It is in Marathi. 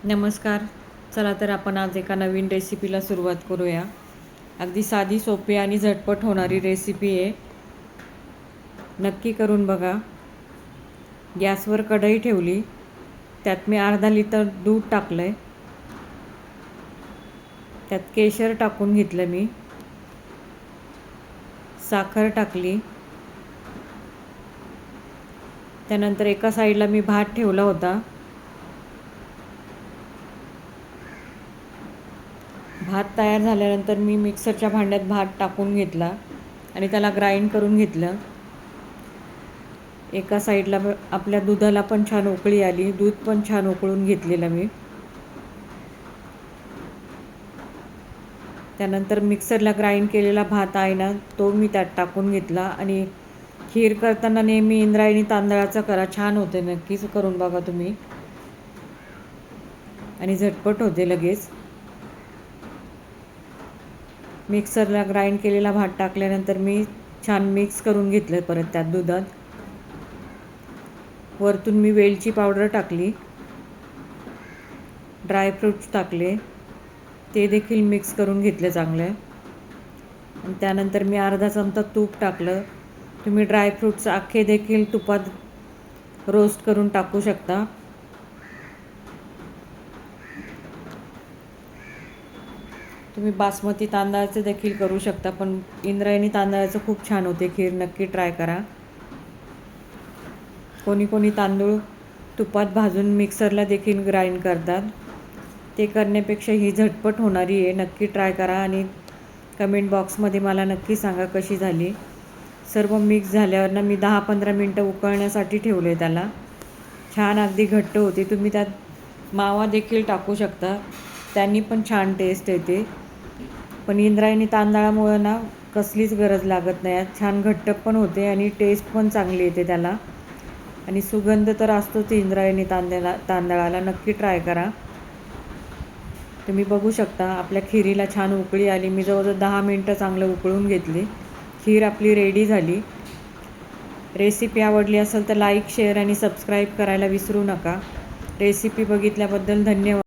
नमस्कार. चला तर आपण आज एका नवीन रेसिपीला सुरुवात करूया. अगदी साधी, सोपी आणि झटपट होणारी रेसिपी आहे. नक्की करून बघा. गॅसवर कढई ठेवली, त्यात मी अर्धा लिटर दूध टाकलं आहे. त्यात केशर टाकून घेतलं मी, साखर टाकली. त्यानंतर एका साईडला मी भात ठेवला होता. भात तयार झाल्यानंतर मी मिक्सरच्या भांड्यात भात टाकून घेतला आणि त्याला ग्राइंड करून घेतलं. एका साईडला आपल्या दुधाला पण छान उकळी आली, दूध पण छान उकळून घेतलेलं मी. त्यानंतर मिक्सरला ग्राइंड केलेला भात आहे ना, तो मी त्यात टाकून घेतला. आणि खीर करताना नेहमी इंद्रायणी तांदळाचा करा, छान होते. नक्कीच करून बघा तुम्ही, आणि झटपट होते लगेच. मिक्सरला ग्राइंड केलेला भात टाकल्यानंतर मी छान मिक्स करून घेतलं परत त्यात दुधात. वरतून मी वेलची पावडर टाकली, ड्रायफ्रूट्स टाकले, ते देखील मिक्स करून घेतले चांगलं. आणि त्यानंतर मी अर्धा चमचा तूप टाकलं. तुम्ही ड्रायफ्रूट्स अख्खे देखील तुपात रोस्ट करून टाकू शकता. तुम्ही बासमती तांदळाचं देखील करू शकता, पण इंद्रायणी तांदळाचं खूप छान होते खीर. नक्की ट्राय करा. कोणी कोणी तांदूळ तुपात भाजून मिक्सरला देखील ग्राइंड करतात. ते करण्यापेक्षा ही झटपट होणारी आहे. नक्की ट्राय करा आणि कमेंट बॉक्समध्ये मला नक्की सांगा कशी झाली. सर्व मिक्स झाल्यावर ना मी 10-15 मिनटं उकळण्यासाठी ठेवले त्याला. छान अगदी घट्ट होते. तुम्ही त्यात मावा देखील टाकू शकता, त्यांनी पण छान टेस्ट येते. पण इंद्रायणी तांदळामुळं ना कसलीच गरज लागत नाही. छान घट्ट पण होते आणि टेस्ट पण चांगली येते त्याला. आणि सुगंध तर असतोच इंद्रायणी तांदळाला. नक्की ट्राय करा. तुम्ही बघू शकता आपल्या खिरीला छान उकळी आली. मी जवळजवळ 10 मिनटं चांगलं उकळून घेतली. खीर आपली रेडी झाली. रेसिपी आवडली असेल तर लाईक, शेअर आणि सबस्क्राईब करायला विसरू नका. रेसिपी बघितल्याबद्दल धन्यवाद.